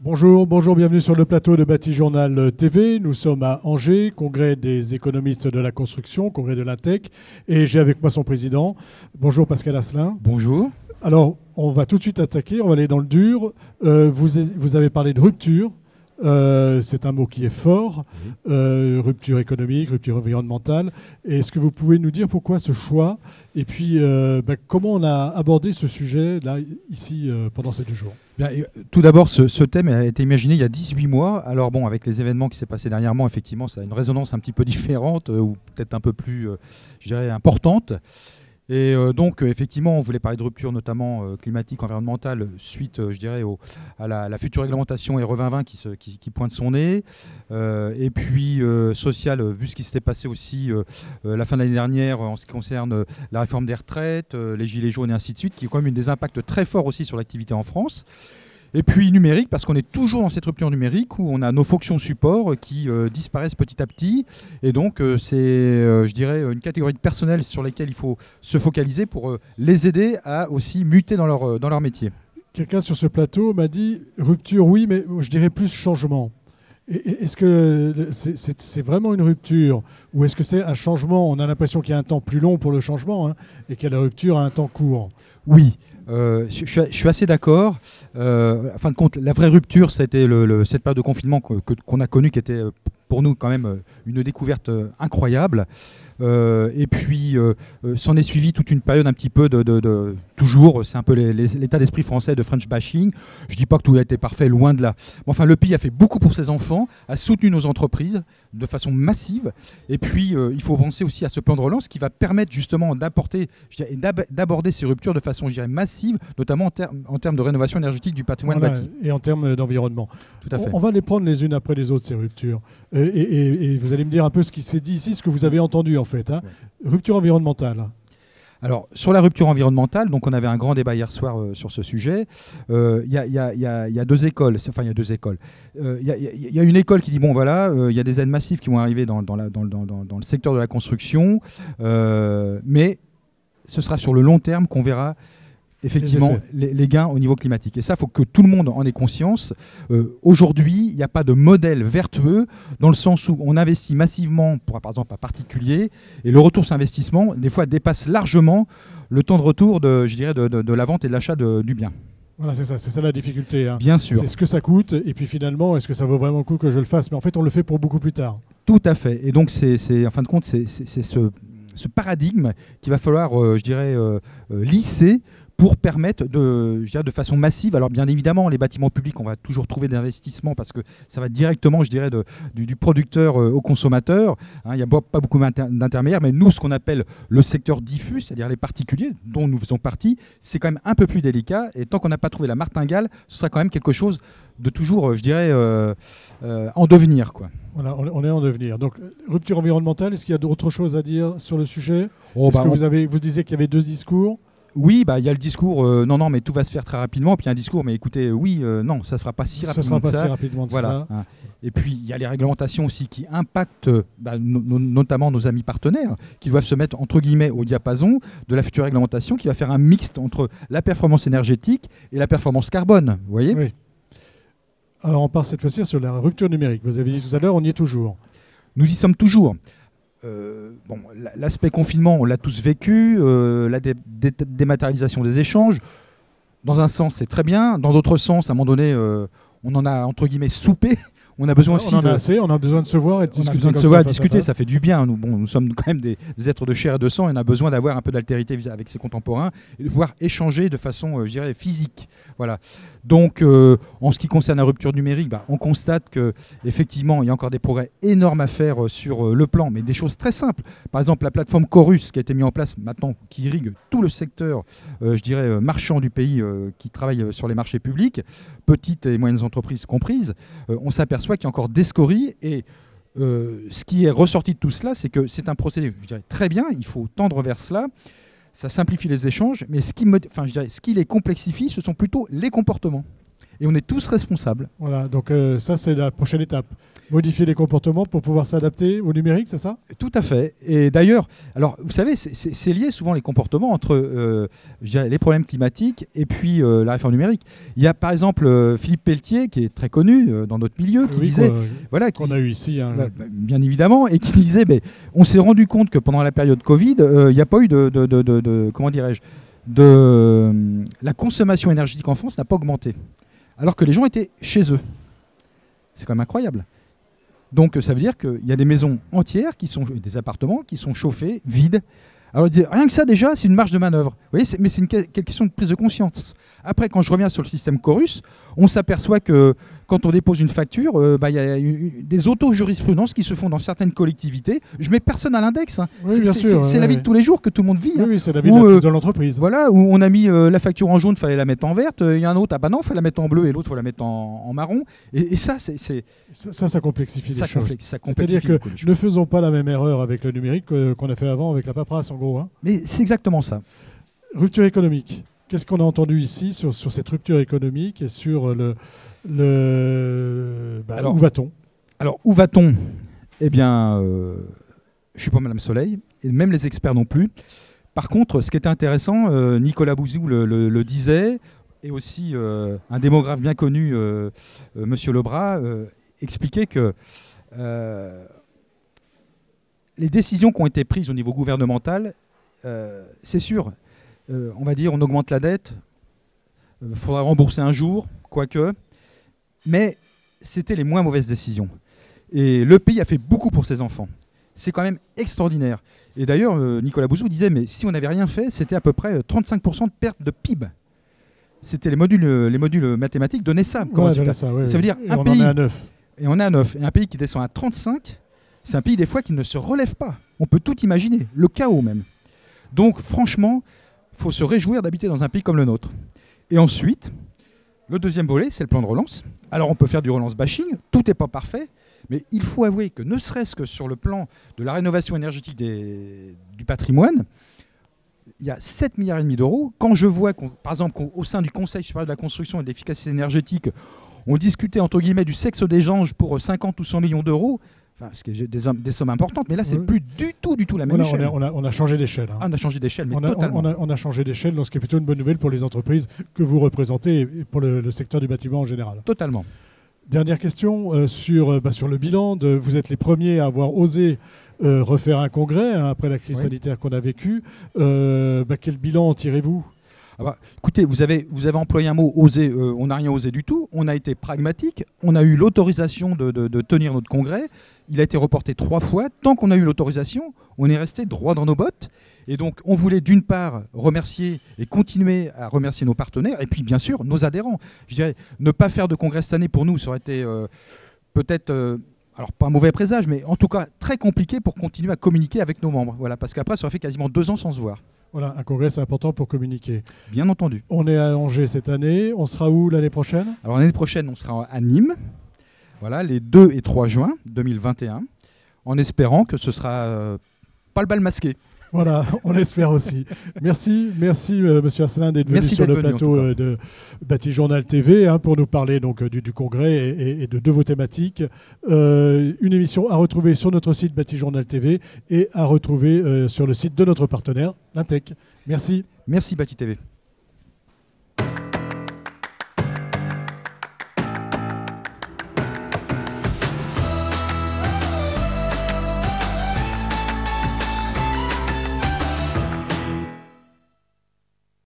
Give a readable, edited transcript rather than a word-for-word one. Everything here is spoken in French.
Bonjour, bonjour, bienvenue sur le plateau de Bâti Journal TV. Nous sommes à Angers, congrès des économistes de la construction, congrès de l'INTEC, et j'ai avec moi son président. Bonjour Pascal Asselin. Bonjour. Alors, on va tout de suite attaquer, on va aller dans le dur. Vous avez parlé de rupture. C'est un mot qui est fort, rupture économique, rupture environnementale. Est-ce que vous pouvez nous dire pourquoi ce choix et puis comment on a abordé ce sujet là, ici, pendant ces 2 jours? Bien, tout d'abord, ce thème a été imaginé il y a 18 mois. Alors bon, avec les événements qui s'est passés dernièrement, effectivement, ça a une résonance un petit peu différente ou peut-être un peu plus, je dirais, importante. Et donc, effectivement, on voulait parler de rupture, notamment climatique, environnementale, suite, je dirais, à la future réglementation RE 2020 qui pointe son nez. Et puis, sociale, vu ce qui s'était passé aussi la fin de l'année dernière en ce qui concerne la réforme des retraites, les gilets jaunes et ainsi de suite, qui est quand même une des impacts très forts aussi sur l'activité en France. Et puis numérique, parce qu'on est toujours dans cette rupture numérique où on a nos fonctions support qui disparaissent petit à petit. Et donc, c'est, je dirais, une catégorie de personnel sur lesquels il faut se focaliser pour les aider à aussi muter dans leur métier. Quelqu'un sur ce plateau m'a dit rupture, oui, mais je dirais plus changement. Est-ce que c'est vraiment une rupture ou est-ce que c'est un changement? On a l'impression qu'il y a un temps plus long pour le changement et que la rupture a un temps court. Oui, je suis assez d'accord. En fin de compte, la vraie rupture, c'était cette période de confinement qu'on a connue, qui était pour nous quand même une découverte incroyable. Et puis, s'en est suivi toute une période un petit peu toujours, c'est un peu l'état d'esprit français de French bashing. Je ne dis pas que tout a été parfait, loin de là. Mais enfin, le pays a fait beaucoup pour ses enfants, a soutenu nos entreprises de façon massive. Et puis, il faut penser aussi à ce plan de relance qui va permettre justement d'aborder ces ruptures de façon, je dirais, massive, notamment en termes de rénovation énergétique du patrimoine bâti. Et en termes d'environnement. Tout à fait. On va les prendre les unes après les autres, ces ruptures. Et vous allez me dire un peu ce qui s'est dit ici, ce que vous avez entendu en fait. Ouais. Rupture environnementale. Alors, sur la rupture environnementale, donc on avait un grand débat hier soir sur ce sujet. Il y a 2 écoles. Enfin, il y a 2 écoles. Il y a une école qui dit, bon voilà, il y a des aides massives qui vont arriver dans le secteur de la construction, mais ce sera sur le long terme qu'on verra effectivement les gains au niveau climatique. Et ça, il faut que tout le monde en ait conscience. Aujourd'hui, il n'y a pas de modèle vertueux dans le sens où on investit massivement, par exemple, à particulier, et le retour sur investissement, des fois, dépasse largement le temps de retour de la vente et de l'achat du bien. Voilà, c'est ça la difficulté. Bien sûr. C'est ce que ça coûte, et puis finalement, est-ce que ça vaut vraiment le coup que je le fasse? Mais en fait, on le fait pour beaucoup plus tard. Tout à fait. Et donc, en fin de compte, c'est ce paradigme qu'il va falloir, lisser pour permettre de façon massive, alors bien évidemment les bâtiments publics on va toujours trouver des investissements parce que ça va directement du producteur au consommateur, il n'y a pas beaucoup d'intermédiaires, mais nous ce qu'on appelle le secteur diffus, c'est-à-dire les particuliers dont nous faisons partie, c'est quand même un peu plus délicat et tant qu'on n'a pas trouvé la martingale, ce sera quand même quelque chose de toujours, en devenir, quoi. Voilà, on est en devenir. Donc, rupture environnementale, est-ce qu'il y a d'autres choses à dire sur le sujet? Vous disiez qu'il y avait 2 discours? Oui, il y a le discours non, mais tout va se faire très rapidement. Puis il y a un discours, mais écoutez, oui, non, ça ne se fera pas si rapidement que ça. Si rapidement que voilà. Ça. Et puis il y a les réglementations aussi qui impactent notamment nos amis partenaires, qui doivent se mettre entre guillemets au diapason de la future réglementation, qui va faire un mixte entre la performance énergétique et la performance carbone. Vous voyez? Oui. Alors on part cette fois-ci sur la rupture numérique. Vous avez dit tout à l'heure, on y est toujours. Nous y sommes toujours. L'aspect confinement, on l'a tous vécu, la dématérialisation des échanges, dans un sens c'est très bien, dans d'autres sens à un moment donné on en a entre guillemets soupé, on a besoin aussi on a besoin de se voir et de discuter. On a besoin de se voir et discuter, ça fait du bien. Nous sommes quand même des êtres de chair et de sang et on a besoin d'avoir un peu d'altérité avec ses contemporains et de pouvoir échanger de façon, physique. Voilà. Donc, en ce qui concerne la rupture numérique, on constate qu'effectivement, il y a encore des progrès énormes à faire sur le plan, mais des choses très simples. Par exemple, la plateforme Chorus qui a été mise en place maintenant, qui irrigue tout le secteur, marchand du pays qui travaille sur les marchés publics, petites et moyennes entreprises comprises, on s'aperçoit qu'il y a encore des scories et ce qui est ressorti de tout cela, c'est que c'est un procédé, je dirais, très bien, il faut tendre vers cela, ça simplifie les échanges, mais ce qui les complexifie, ce sont plutôt les comportements. et on est tous responsables. Voilà, donc ça c'est la prochaine étape. Modifier les comportements pour pouvoir s'adapter au numérique, c'est ça? Tout à fait. Et d'ailleurs, alors vous savez, c'est lié souvent les comportements entre je dirais, les problèmes climatiques et puis la réforme numérique. Il y a par exemple Philippe Pelletier, qui est très connu dans notre milieu, qui disait, voilà, qu'on a eu ici, hein, bien évidemment, et qui disait, on s'est rendu compte que pendant la période Covid, il n'y a pas eu comment dirais-je, la consommation énergétique en France n'a pas augmenté, alors que les gens étaient chez eux. C'est quand même incroyable. Donc ça veut dire qu'il y a des maisons entières, des appartements qui sont chauffés, vides. Alors rien que ça déjà, c'est une marge de manœuvre. Vous voyez, mais c'est une question de prise de conscience. Après, quand je reviens sur le système Chorus, on s'aperçoit que quand on dépose une facture, il y a des auto-jurisprudences qui se font dans certaines collectivités. Je mets personne à l'index. Hein. Oui, c'est la vie de tous les jours que tout le monde vit. Oui, c'est la vie de l'entreprise. Voilà, où on a mis la facture en jaune, il fallait la mettre en verte. Il y a un autre, non, il fallait la mettre en bleu, et l'autre, il faut la mettre en marron. Et ça, ça complexifie les choses. C'est-à-dire que ne faisons pas la même erreur avec le numérique qu'on a fait avant avec la paperasse, en gros. Hein. Mais c'est exactement ça. Rupture économique. Qu'est-ce qu'on a entendu ici sur cette rupture économique et sur où va-t-on? Alors, où va-t-on? Eh bien, je ne suis pas Madame Soleil, et même les experts non plus. Par contre, ce qui est intéressant, Nicolas Bouzou le disait, et aussi un démographe bien connu, Monsieur Lebras, expliquait que les décisions qui ont été prises au niveau gouvernemental, c'est sûr, on va dire on augmente la dette, il faudra rembourser un jour, quoique, mais c'était les moins mauvaises décisions. Et le pays a fait beaucoup pour ses enfants. C'est quand même extraordinaire. Et d'ailleurs, Nicolas Bouzou disait, mais si on n'avait rien fait, c'était à peu près 35% de perte de PIB. C'était les modules mathématiques donnaient ça. Ça veut dire un pays... On en est à 9. Et on est à 9. Et un pays qui descend à 35, c'est un pays des fois qui ne se relève pas. On peut tout imaginer, le chaos même. Donc franchement, il faut se réjouir d'habiter dans un pays comme le nôtre. Et ensuite, le deuxième volet, c'est le plan de relance. Alors on peut faire du relance bashing, tout n'est pas parfait, mais il faut avouer que ne serait-ce que sur le plan de la rénovation énergétique du patrimoine, il y a 7,5 milliards d'euros. Quand je vois, par exemple, qu'au sein du Conseil supérieur de la construction et de l'efficacité énergétique, on discutait entre guillemets du sexe des anges pour 50 ou 100 millions d'euros, enfin, ce qui est des sommes importantes, mais là, c'est plus du tout la même échelle. On a changé d'échelle. Hein. On a changé d'échelle, mais totalement. On a changé d'échelle, donc ce qui est plutôt une bonne nouvelle pour les entreprises que vous représentez et pour le secteur du bâtiment en général. Totalement. Dernière question sur le bilan. Vous êtes les premiers à avoir osé refaire un congrès après la crise sanitaire qu'on a vécue. Quel bilan tirez-vous ? Écoutez, vous avez employé un mot, oser. On n'a rien osé du tout. On a été pragmatique. On a eu l'autorisation de tenir notre congrès. Il a été reporté 3 fois. Tant qu'on a eu l'autorisation, on est resté droit dans nos bottes. Et donc, on voulait d'une part remercier et continuer à remercier nos partenaires et puis, bien sûr, nos adhérents. Je dirais, ne pas faire de congrès cette année, pour nous, ça aurait été peut-être... alors, pas un mauvais présage, mais en tout cas très compliqué pour continuer à communiquer avec nos membres. Voilà, parce qu'après, ça aurait fait quasiment 2 ans sans se voir. Voilà, un congrès, c'est important pour communiquer. Bien entendu. On est à Angers cette année. On sera où l'année prochaine ? Alors, l'année prochaine, on sera à Nîmes, voilà, les 2 et 3 juin 2021, en espérant que ce sera pas le bal masqué. Voilà, on l'espère aussi. Merci Monsieur Asselin d'être venu sur le plateau de Bâti-Journal TV pour nous parler donc du congrès et de vos thématiques. Une émission à retrouver sur notre site Bâti-Journal TV et à retrouver sur le site de notre partenaire, l'Intec. Merci. Merci Bâti TV.